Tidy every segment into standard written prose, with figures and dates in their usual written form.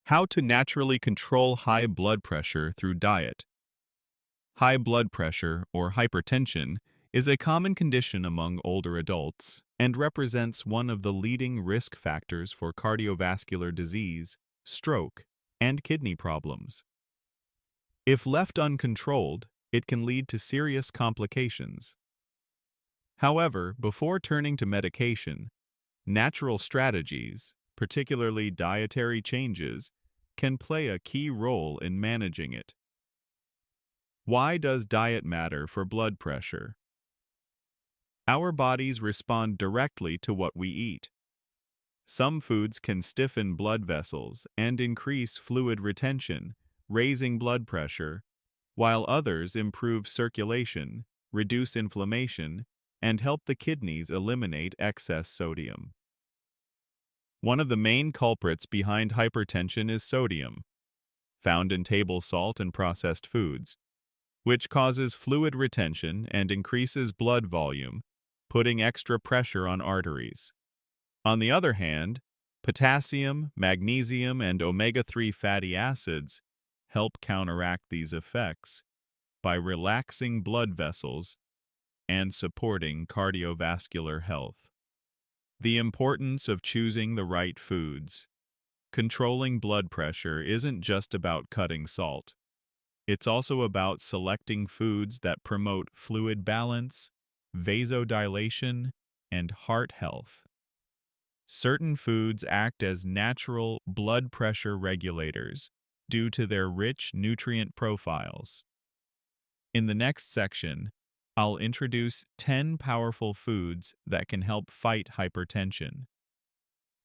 How to naturally control high blood pressure through diet. High blood pressure, or hypertension, is a common condition among older adults and represents one of the leading risk factors for cardiovascular disease, stroke, and kidney problems. If left uncontrolled, it can lead to serious complications. However, before turning to medication, natural strategies, particularly dietary changes, can play a key role in managing it. Why does diet matter for blood pressure? Our bodies respond directly to what we eat. Some foods can stiffen blood vessels and increase fluid retention, raising blood pressure, while others improve circulation, reduce inflammation, and help the kidneys eliminate excess sodium. One of the main culprits behind hypertension is sodium, found in table salt and processed foods, which causes fluid retention and increases blood volume, putting extra pressure on arteries. On the other hand, potassium, magnesium, and omega-3 fatty acids help counteract these effects by relaxing blood vessels and supporting cardiovascular health. The importance of choosing the right foods. Controlling blood pressure isn't just about cutting salt. It's also about selecting foods that promote fluid balance, vasodilation, and heart health. Certain foods act as natural blood pressure regulators due to their rich nutrient profiles. In the next section, I'll introduce 10 powerful foods that can help fight hypertension.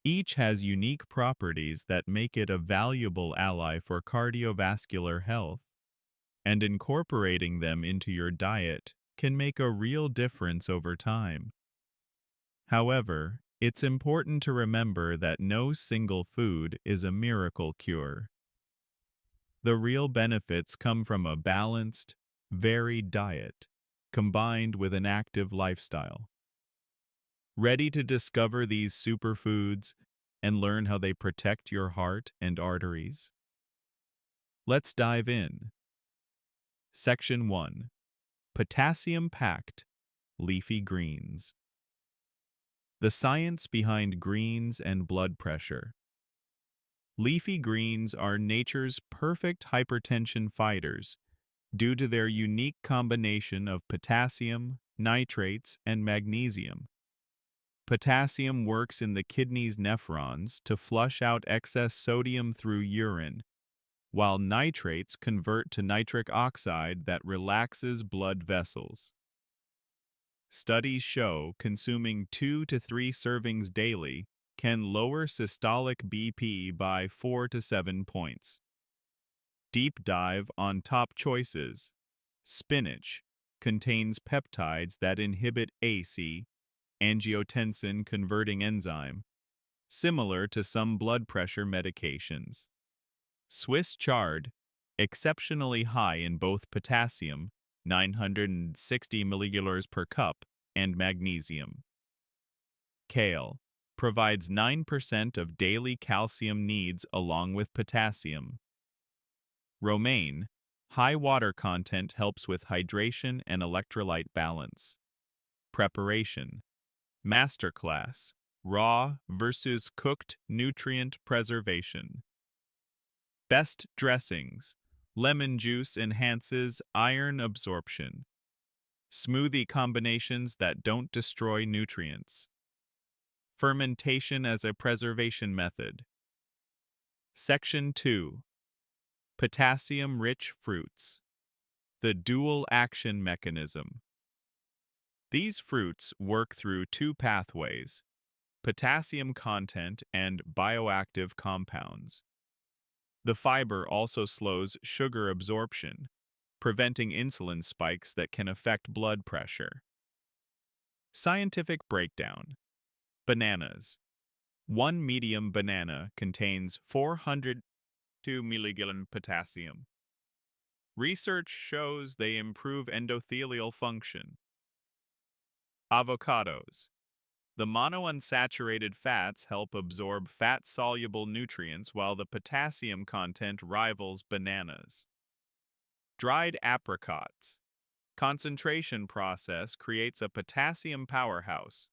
Each has unique properties that make it a valuable ally for cardiovascular health, and incorporating them into your diet can make a real difference over time. However, it's important to remember that no single food is a miracle cure. The real benefits come from a balanced, varied diet, combined with an active lifestyle. Ready to discover these superfoods and learn how they protect your heart and arteries? Let's dive in. Section 1. Potassium-packed leafy greens. The science behind greens and blood pressure. Leafy greens are nature's perfect hypertension fighters due to their unique combination of potassium, nitrates, and magnesium. Potassium works in the kidney's nephrons to flush out excess sodium through urine, while nitrates convert to nitric oxide that relaxes blood vessels. Studies show consuming 2 to 3 servings daily can lower systolic BP by 4 to 7 points. Deep dive on top choices. Spinach contains peptides that inhibit AC, angiotensin converting enzyme, similar to some blood pressure medications. Swiss chard, exceptionally high in both potassium, 960 milliliters per cup, and magnesium. Kale provides 9% of daily calcium needs along with potassium. Romaine, high water content helps with hydration and electrolyte balance. Preparation. Masterclass, raw versus cooked nutrient preservation. Best dressings. Lemon juice enhances iron absorption. Smoothie combinations that don't destroy nutrients. Fermentation as a preservation method. Section 2. Potassium-rich fruits. The dual action mechanism. These fruits work through two pathways: potassium content and bioactive compounds. The fiber also slows sugar absorption, preventing insulin spikes that can affect blood pressure. Scientific breakdown. Bananas. One medium banana contains 402 milligrams potassium. Research shows they improve endothelial function. Avocados. The monounsaturated fats help absorb fat-soluble nutrients while the potassium content rivals bananas. Dried apricots. Concentration process creates a potassium powerhouse,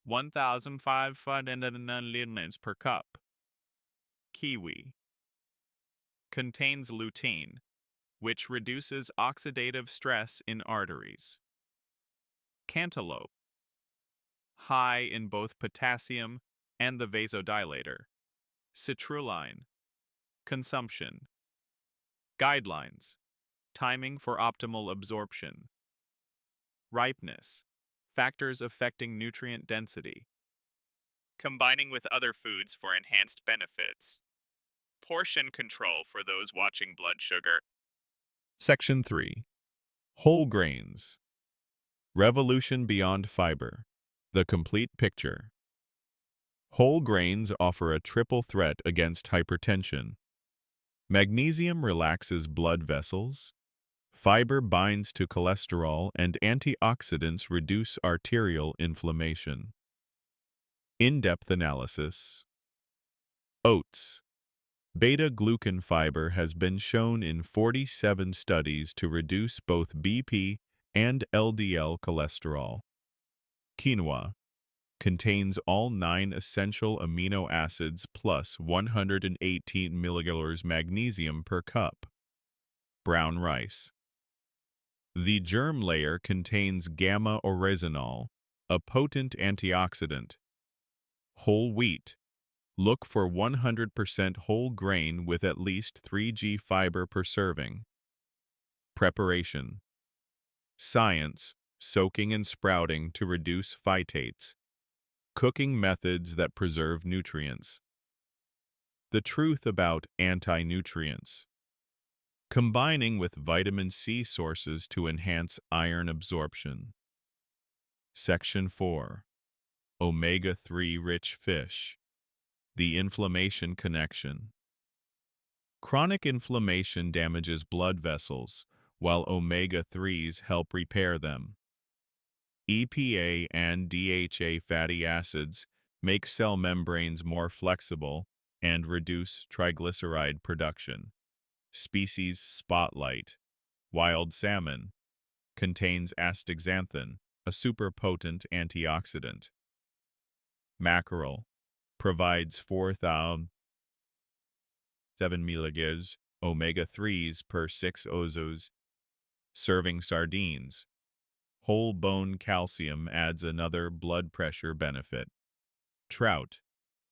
1,500 liters per cup. Kiwi. Contains lutein, which reduces oxidative stress in arteries. Cantaloupe. High in both potassium and the vasodilator. Citrulline. Consumption. Guidelines. Timing for optimal absorption. Ripeness. Factors affecting nutrient density. Combining with other foods for enhanced benefits. Portion control for those watching blood sugar. Section 3. Whole grains. Revolution beyond fiber. The complete picture. Whole grains offer a triple threat against hypertension. Magnesium relaxes blood vessels. Fiber binds to cholesterol, and antioxidants reduce arterial inflammation. In-depth analysis. Oats. Beta-glucan fiber has been shown in 47 studies to reduce both BP and LDL cholesterol. Quinoa contains all 9 essential amino acids plus 118 mg magnesium per cup. Brown rice. The germ layer contains gamma-oryzanol, a potent antioxidant. Whole wheat. Look for 100% whole grain with at least 3g fiber per serving. Preparation. Science, soaking and sprouting to reduce phytates. Cooking methods that preserve nutrients. The truth about anti-nutrients. Combining with vitamin C sources to enhance iron absorption. Section 4. Omega-3 rich fish. The inflammation connection. Chronic inflammation damages blood vessels, while omega-3s help repair them. EPA and DHA fatty acids make cell membranes more flexible and reduce triglyceride production. Species spotlight. Wild salmon contains astaxanthin, a superpotent antioxidant. Mackerel provides 4,007 mg omega-3s per 6 ounces. Serving sardines. Whole bone calcium adds another blood pressure benefit. Trout,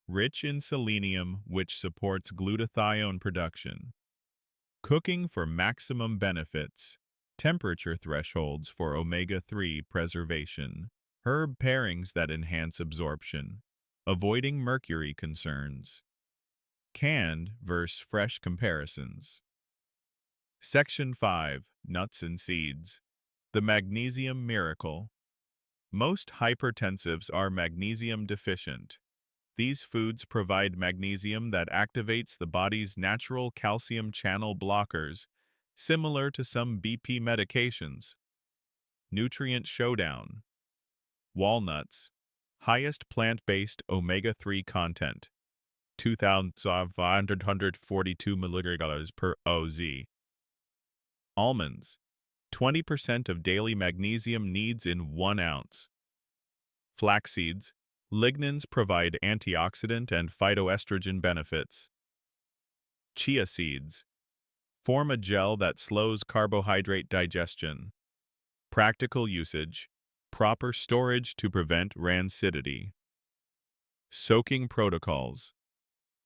rich in selenium, which supports glutathione production. Cooking for maximum benefits. Temperature thresholds for omega-3 preservation. Herb pairings that enhance absorption. Avoiding mercury concerns. Canned versus fresh comparisons. Section 5. Nuts and seeds. The magnesium miracle. Most hypertensives are magnesium deficient. These foods provide magnesium that activates the body's natural calcium channel blockers, similar to some BP medications. Nutrient showdown. Walnuts. Highest plant-based omega-3 content. 2,542 mg per oz. Almonds. 20% of daily magnesium needs in 1 ounce. Flax seeds. Lignans provide antioxidant and phytoestrogen benefits. Chia seeds. Form a gel that slows carbohydrate digestion. Practical usage. Proper storage to prevent rancidity. Soaking protocols.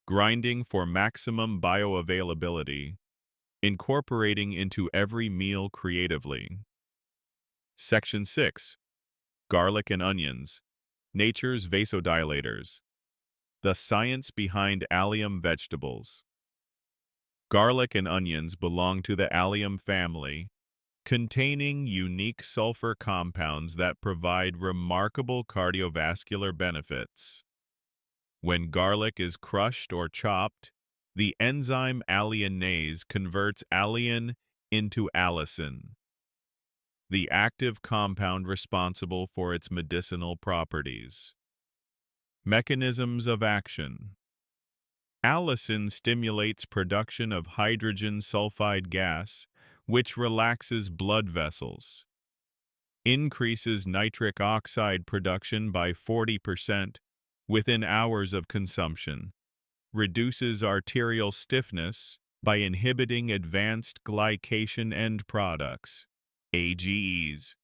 Grinding for maximum bioavailability. Incorporating into every meal creatively. Section 6. Garlic and onions. Nature's vasodilators. The science behind allium vegetables. Garlic and onions belong to the allium family, containing unique sulfur compounds that provide remarkable cardiovascular benefits. When garlic is crushed or chopped, the enzyme alliinase converts alliin into allicin. the active compound responsible for its medicinal properties. Mechanisms of action. Allicin stimulates production of hydrogen sulfide gas, which relaxes blood vessels, increases nitric oxide production by 40% within hours of consumption, reduces arterial stiffness by inhibiting advanced glycation end products, AGEs,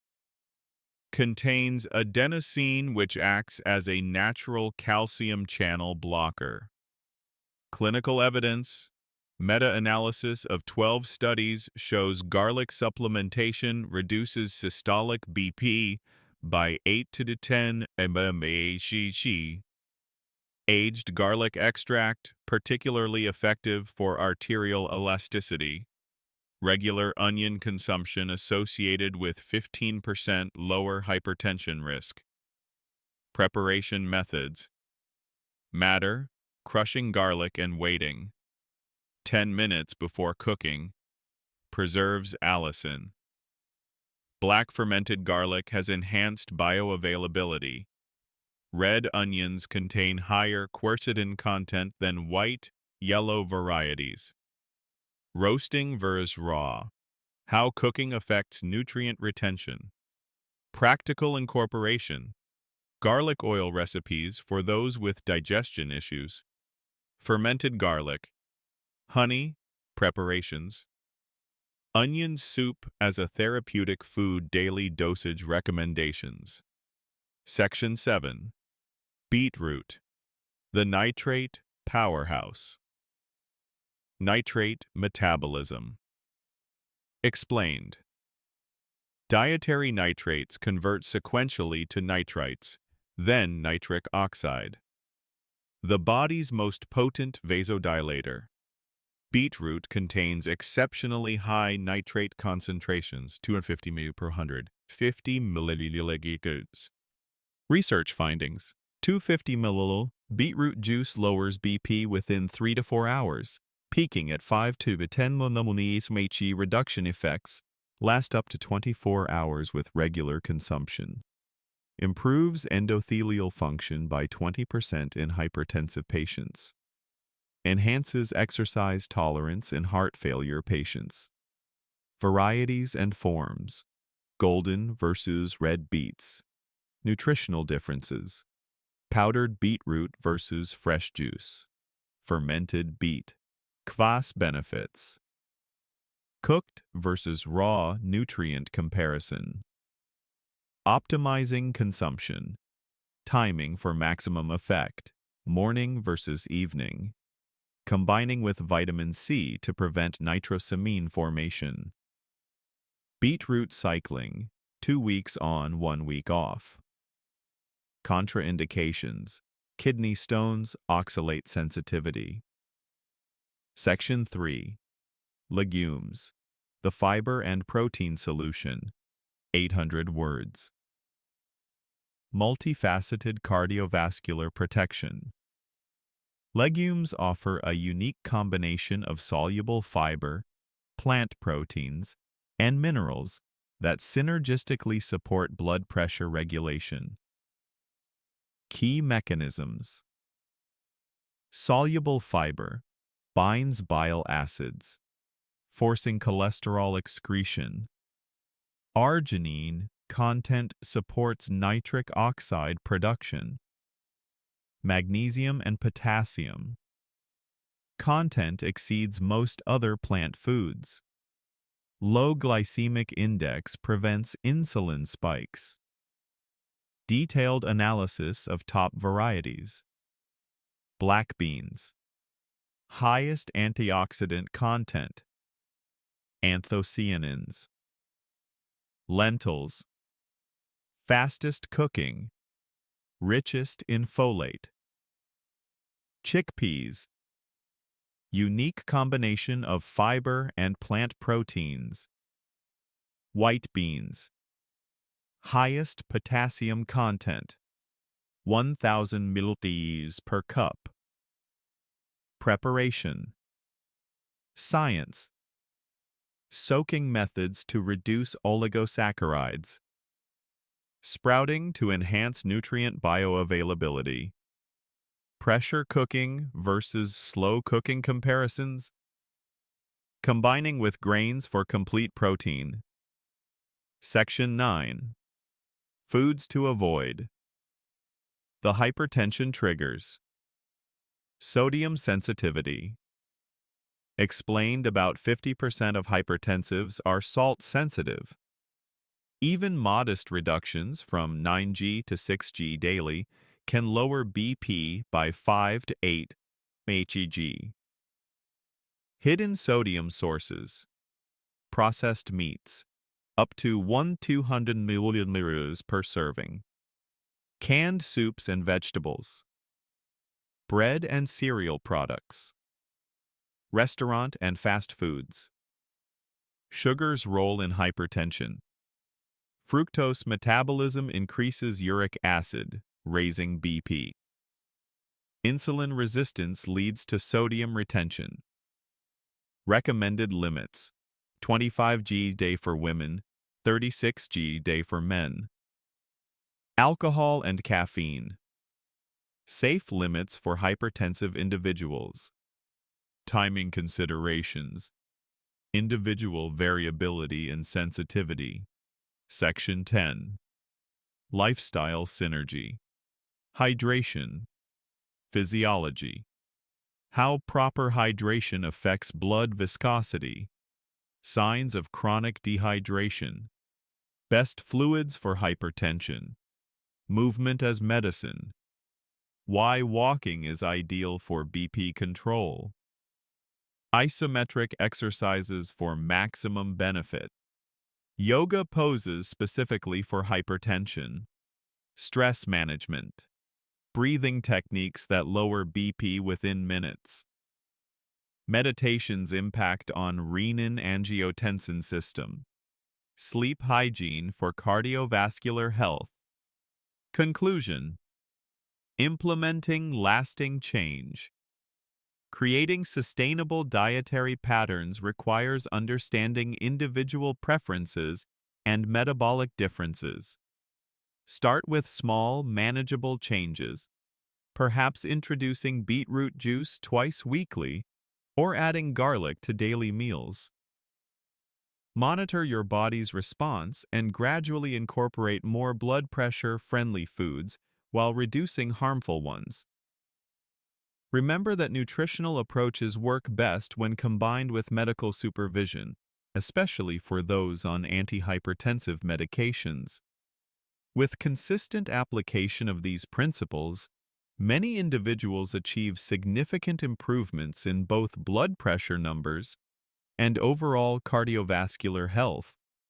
contains adenosine which acts as a natural calcium channel blocker. Clinical evidence. Meta-analysis of 12 studies shows garlic supplementation reduces systolic BP by 8 to 10 mmHg. Aged garlic extract, particularly effective for arterial elasticity. Regular onion consumption associated with 15% lower hypertension risk. Preparation methods. Matter, crushing garlic and waiting 10 minutes before cooking, preserves allicin. Black fermented garlic has enhanced bioavailability. Red onions contain higher quercetin content than white, yellow varieties. Roasting versus raw. How cooking affects nutrient retention. Practical incorporation. Garlic oil recipes for those with digestion issues. Fermented garlic. Honey, preparations. Onion soup as a therapeutic food daily dosage recommendations. Section 7. Beetroot, the nitrate powerhouse. Nitrate metabolism. Explained. Dietary nitrates convert sequentially to nitrites, then nitric oxide. The body's most potent vasodilator. Beetroot contains exceptionally high nitrate concentrations, 250 mg per 100, 50 milliliters. Research findings. 250 ml beetroot juice lowers BP within 3 to 4 hours, peaking at 5 to 10 mmHg. Reduction effects last up to 24 hours with regular consumption. Improves endothelial function by 20% in hypertensive patients. Enhances exercise tolerance in heart failure patients. Varieties and forms. Golden versus red beets. Nutritional differences. Powdered beetroot versus fresh juice. Fermented beet. Kvass benefits. Cooked versus raw nutrient comparison. Optimizing consumption. Timing for maximum effect. Morning versus evening. Combining with vitamin C to prevent nitrosamine formation. Beetroot cycling, 2 weeks on, 1 week off. Contraindications, kidney stones, oxalate sensitivity. Section 3. Legumes, the fiber and protein solution, 800 words. Multifaceted cardiovascular protection. Legumes offer a unique combination of soluble fiber, plant proteins, and minerals that synergistically support blood pressure regulation. Key mechanisms. Soluble fiber binds bile acids, forcing cholesterol excretion. Arginine content supports nitric oxide production. Magnesium and potassium content exceeds most other plant foods. Low glycemic index prevents insulin spikes. Detailed analysis of top varieties. Black beans. Highest antioxidant content. Anthocyanins. Lentils. Fastest cooking. Richest in folate. Chickpeas. Unique combination of fiber and plant proteins. White beans. Highest potassium content. 1,000 milliliters per cup. Preparation. Science. soaking methods to reduce oligosaccharides, sprouting to enhance nutrient bioavailability, pressure cooking versus slow cooking comparisons, combining with grains for complete protein. Section 9. Foods to avoid. The hypertension triggers. Sodium sensitivity. Explained about 50% of hypertensives are salt sensitive. Even modest reductions from 9g to 6g daily can lower BP by 5 to 8 mg. Hidden sodium sources. Processed meats, up to 1,200 milliliters per serving. Canned soups and vegetables. Bread and cereal products. Restaurant and fast foods. Sugar's role in hypertension. Fructose metabolism increases uric acid, raising BP. Insulin resistance leads to sodium retention. Recommended limits: 25g day for women, 36g day for men. Alcohol and caffeine. Safe limits for hypertensive individuals. Timing considerations. Individual variability and sensitivity. Section 10. Lifestyle synergy. Hydration. Physiology. How proper hydration affects blood viscosity. Signs of chronic dehydration. Best fluids for hypertension. Movement as medicine. Why walking is ideal for BP control. Isometric exercises for maximum benefit. Yoga poses specifically for hypertension. Stress management. Breathing techniques that lower BP within minutes. Meditation's impact on renin-angiotensin system. Sleep hygiene for cardiovascular health. Conclusion. Implementing lasting change. Creating sustainable dietary patterns requires understanding individual preferences and metabolic differences. Start with small, manageable changes, perhaps introducing beetroot juice twice weekly or adding garlic to daily meals. Monitor your body's response and gradually incorporate more blood pressure-friendly foods while reducing harmful ones. Remember that nutritional approaches work best when combined with medical supervision, especially for those on antihypertensive medications. With consistent application of these principles, many individuals achieve significant improvements in both blood pressure numbers and overall cardiovascular health.